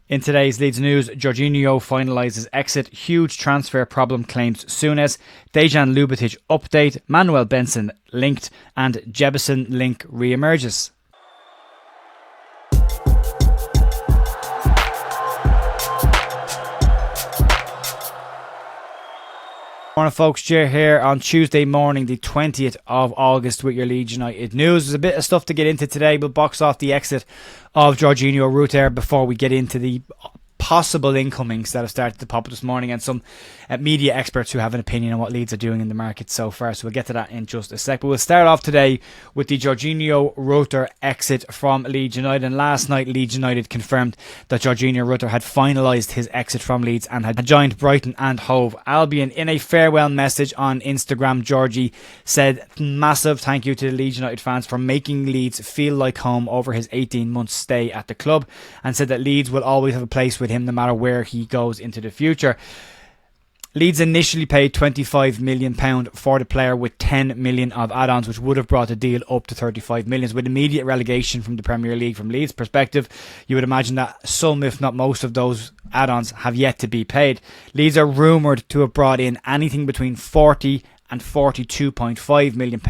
In today's Leeds news, Georginio finalises exit, huge transfer problem claims Souness, Dejan Ljubicic update, Manuel Benson linked, and Jebbision link re-emerges. Morning folks, Jer here on Tuesday morning the 20th of August with your Leeds United news. There's a bit of stuff to get into today. We'll box off the exit of Georginio Rutter before we get into the possible incomings that have started to pop up this morning and some media experts who have an opinion on what Leeds are doing in the market so far. So we'll get to that in just a sec. But we'll start off today with the Georginio Rutter exit from Leeds United. And last night, Leeds United confirmed that Georginio Rutter had finalised his exit from Leeds and had joined Brighton and Hove Albion. In a farewell message on Instagram, Georgie said, "Massive thank you to the Leeds United fans for making Leeds feel like home over his 18-month stay at the club," and said that Leeds will always have a place with him no matter where he goes into the future. Leeds initially paid £25 million for the player with $10 million of add-ons, which would have brought the deal up to $35 million. With immediate relegation from the Premier League from Leeds' perspective, you would imagine that some, if not most, of those add-ons have yet to be paid. Leeds are rumoured to have brought in anything between £40 and £42.5 million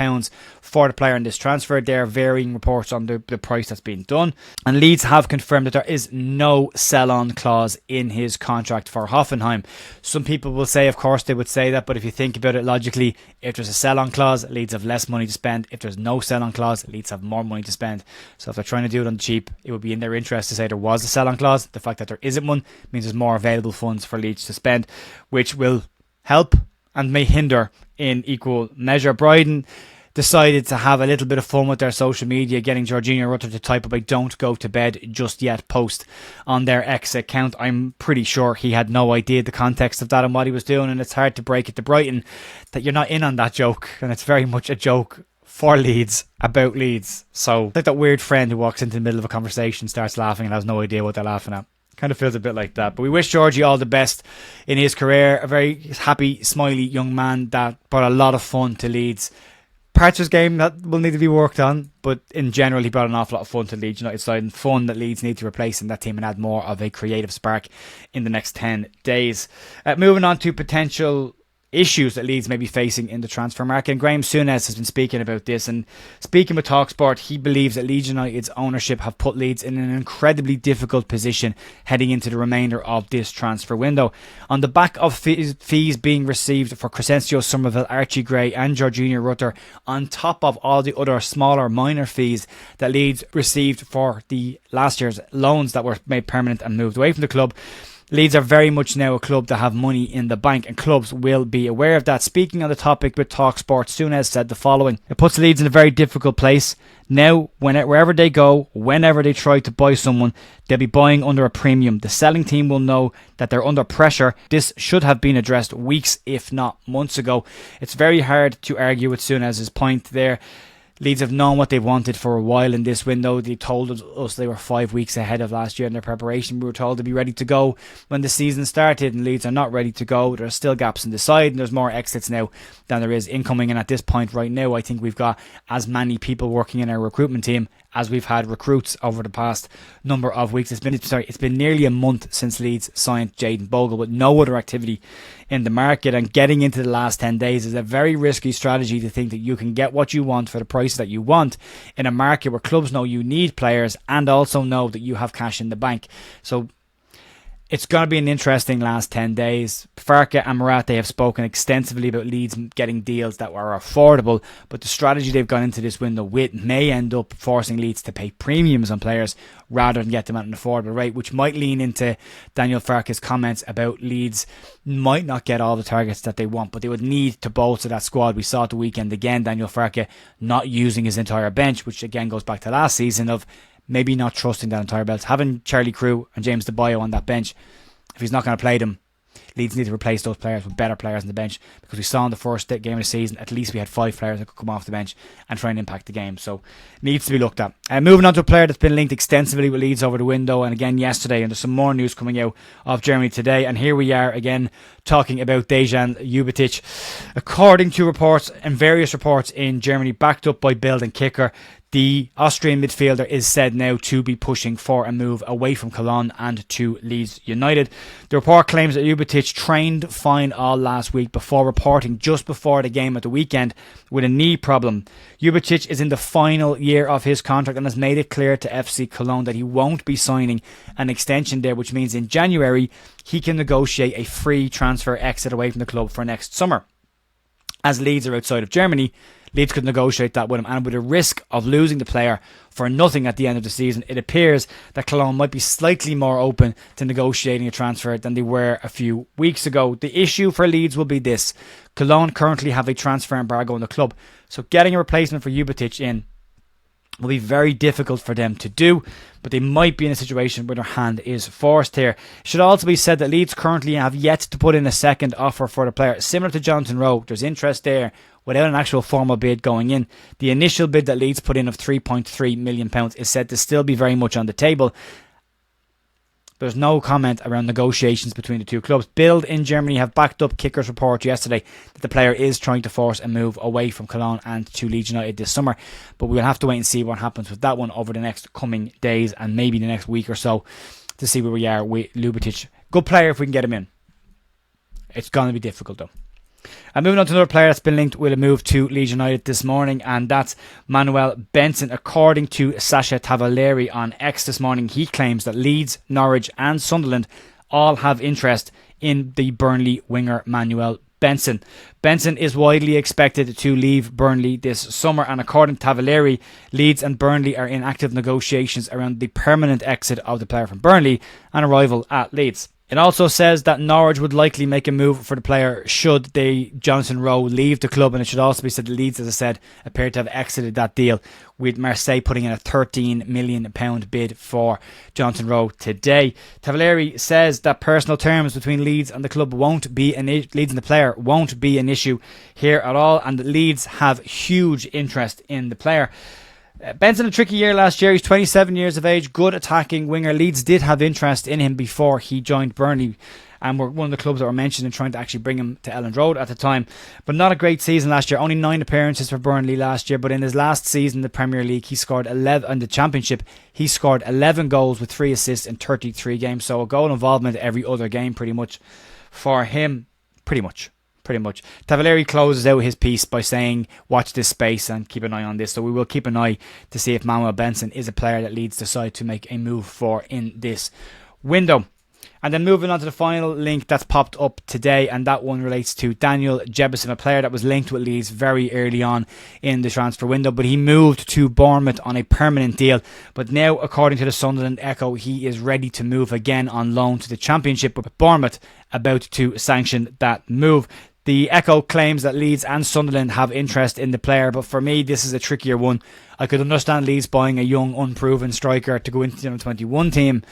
for the player in this transfer. There are varying reports on the price that's been done. And Leeds have confirmed that there is no sell-on clause in his contract for Hoffenheim. Some people will say, of course, they would say that, but if you think about it logically, if there's a sell-on clause, Leeds have less money to spend. If there's no sell-on clause, Leeds have more money to spend. So if they're trying to do it on the cheap, it would be in their interest to say there was a sell-on clause. The fact that there isn't one means there's more available funds for Leeds to spend, which will help and may hinder in equal measure. Brighton decided to have a little bit of fun with their social media, getting Georginio Rutter to type up a "don't go to bed just yet" post on their X account. I'm pretty sure he had no idea the context of that and what he was doing, and it's hard to break it to Brighton that you're not in on that joke, and it's very much a joke for Leeds, about Leeds. So like that weird friend who walks into the middle of a conversation, starts laughing and has no idea what they're laughing at. Kind of feels a bit like that. But we wish Georgie all the best in his career. A very happy, smiley young man that brought a lot of fun to Leeds. Parts of his game that will need to be worked on, but in general he brought an awful lot of fun to the Leeds United side, and fun that Leeds need to replace in that team and add more of a creative spark in the next 10 days. Moving on to potential issues that Leeds may be facing in the transfer market, and Graham Souness has been speaking about this, and speaking with TalkSport, he believes that Leeds United's ownership have put Leeds in an incredibly difficult position heading into the remainder of this transfer window. On the back of fees being received for Crescencio Somerville, Archie Gray and Georginio Rutter, on top of all the other smaller minor fees that Leeds received for the last year's loans that were made permanent and moved away from the club, Leeds are very much now a club that have money in the bank, and clubs will be aware of that. Speaking on the topic with TalkSport, Souness said the following: "It puts Leeds in a very difficult place. Now, wherever they go, whenever they try to buy someone, they'll be buying under a premium. The selling team will know that they're under pressure. This should have been addressed weeks, if not months ago." It's very hard to argue with Souness's point there. Leeds have known what they wanted for a while in this window. They told us they were 5 weeks ahead of last year in their preparation. We were told to be ready to go when the season started, and Leeds are not ready to go. There are still gaps in the side, and there's more exits now than there is incoming. And at this point right now, I think we've got as many people working in our recruitment team as we've had recruits over the past number of weeks. It's been nearly a month since Leeds signed Jayden Bogle, with no other activity in the market, and getting into the last 10 days is a very risky strategy to think that you can get what you want for the price that you want in a market where clubs know you need players and also know that you have cash in the bank. So it's going to be an interesting last 10 days. Farke and Murat, they have spoken extensively about Leeds getting deals that were affordable, but the strategy they've gone into this window with may end up forcing Leeds to pay premiums on players rather than get them at an affordable rate, which might lean into Daniel Farke's comments about Leeds might not get all the targets that they want, but they would need to bolster that squad. We saw at the weekend again, Daniel Farke not using his entire bench, which again goes back to last season of maybe not trusting that entire belt. Having Charlie Crew and James DeBio on that bench, if he's not going to play them, Leeds need to replace those players with better players on the bench, because we saw in the first game of the season at least we had 5 players that could come off the bench and try and impact the game. So needs to be looked at. Moving on to a player that's been linked extensively with Leeds over the window and again yesterday, and there's some more news coming out of Germany today, and here we are again talking about Dejan Ytic. According to reports and various reports in Germany backed up by Bild and Kicker, The Austrian midfielder is said now to be pushing for a move away from Cologne and to Leeds United. The report claims that Ljubicic trained fine all last week before reporting just before the game at the weekend with a knee problem. Ljubicic is in the final year of his contract and has made it clear to FC Cologne that he won't be signing an extension there, which means in January he can negotiate a free transfer exit away from the club for next summer. As Leeds are outside of Germany, Leeds could negotiate that with him, and with a risk of losing the player for nothing at the end of the season, it appears that Cologne might be slightly more open to negotiating a transfer than they were a few weeks ago. The issue for Leeds will be this: Cologne currently have a transfer embargo in the club, so getting a replacement for Ljubicic in will be very difficult for them to do, but they might be in a situation where their hand is forced here. It should also be said that Leeds currently have yet to put in a second offer for the player. Similar to Jonathan Rowe, there's interest there without an actual formal bid going in. The initial bid that Leeds put in of £3.3 million is said to still be very much on the table. There's no comment around negotiations between the two clubs. Bild in Germany have backed up Kicker's report yesterday that the player is trying to force a move away from Cologne and to Leeds United this summer. But we'll have to wait and see what happens with that one over the next coming days and maybe the next week or so to see where we are with Ljubicic. Good player if we can get him in. It's going to be difficult though. And moving on to another player that's been linked with a move to Leeds United this morning, and that's Manuel Benson. According to Sasha Tavaleri on X this morning, he claims that Leeds, Norwich and Sunderland all have interest in the Burnley winger Manuel Benson. Benson is widely expected to leave Burnley this summer, and according to Tavaleri, Leeds and Burnley are in active negotiations around the permanent exit of the player from Burnley and arrival at Leeds. It also says that Norwich would likely make a move for the player should Jonathan Rowe leave the club, and it should also be said that Leeds, as I said, appear to have exited that deal, with Marseille putting in a £13 million bid for Jonathan Rowe today. Tavaleri says that personal terms between Leeds and the club Leeds and the player won't be an issue here at all, and that Leeds have huge interest in the player. Benson a tricky year last year. He's 27 years of age, good attacking winger. Leeds did have interest in him before he joined Burnley, and were one of the clubs that were mentioned in trying to actually bring him to Elland Road at the time. But not a great season last year. Only 9 appearances for Burnley last year, but in his last season in the Premier League, he scored 11 in the Championship. He scored 11 goals with 3 assists in 33 games, so a goal involvement every other game pretty much for him. Pretty much. Tavaleri closes out his piece by saying, watch this space and keep an eye on this. So we will keep an eye to see if Manuel Benson is a player that Leeds decide to make a move for in this window. And then moving on to the final link that's popped up today, and that one relates to Daniel Jebbision, a player that was linked with Leeds very early on in the transfer window, but he moved to Bournemouth on a permanent deal. But now, according to the Sunderland Echo, he is ready to move again on loan to the Championship, with Bournemouth about to sanction that move. The Echo claims that Leeds and Sunderland have interest in the player, but for me, this is a trickier one. I could understand Leeds buying a young, unproven striker to go into the under-21 team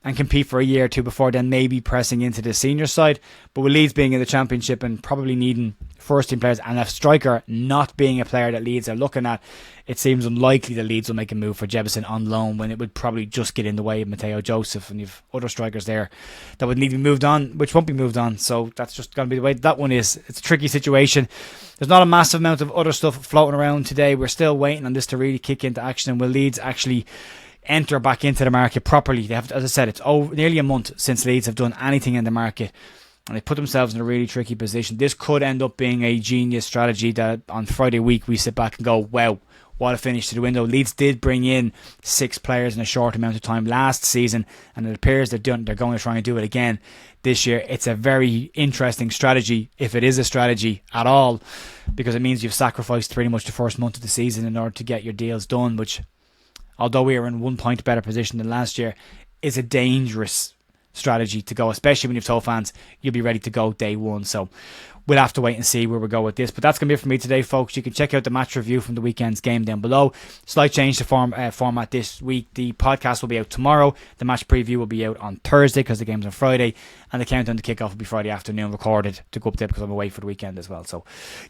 and compete for a year or two before then maybe pressing into the senior side. But with Leeds being in the Championship and probably needing first team players, and a striker not being a player that Leeds are looking at, it seems unlikely that Leeds will make a move for Jebbision on loan, when it would probably just get in the way of Mateo Joseph, and you've other strikers there that would need to be moved on, which won't be moved on. So that's just going to be the way that one is. It's a tricky situation. There's not a massive amount of other stuff floating around today. We're still waiting on this to really kick into action, and will Leeds actually enter back into the market properly? They have, as I said, it's nearly a month since Leeds have done anything in the market, and they put themselves in a really tricky position. This could end up being a genius strategy that on Friday week we sit back and go, wow, what a finish to the window. Leeds did bring in 6 players in a short amount of time last season, and it appears they're going to try and do it again this year. It's a very interesting strategy, if it is a strategy at all, because it means you've sacrificed pretty much the first month of the season in order to get your deals done, which, although we are in 1 point better position than last year, is a dangerous strategy to go, especially when you've told fans you'll be ready to go day one. So we'll have to wait and see where we go with this. But that's going to be it for me today, folks. You can check out the match review from the weekend's game down below. Slight change to format this week. The podcast will be out tomorrow. The match preview will be out on Thursday because the game's on Friday. And the countdown to kick-off will be Friday afternoon, recorded to go up there because I'm away for the weekend as well. So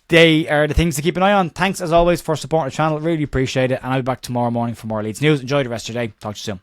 they are the things to keep an eye on. Thanks as always for supporting the channel. Really appreciate it. And I'll be back tomorrow morning for more Leeds news. Enjoy the rest of your day. Talk to you soon.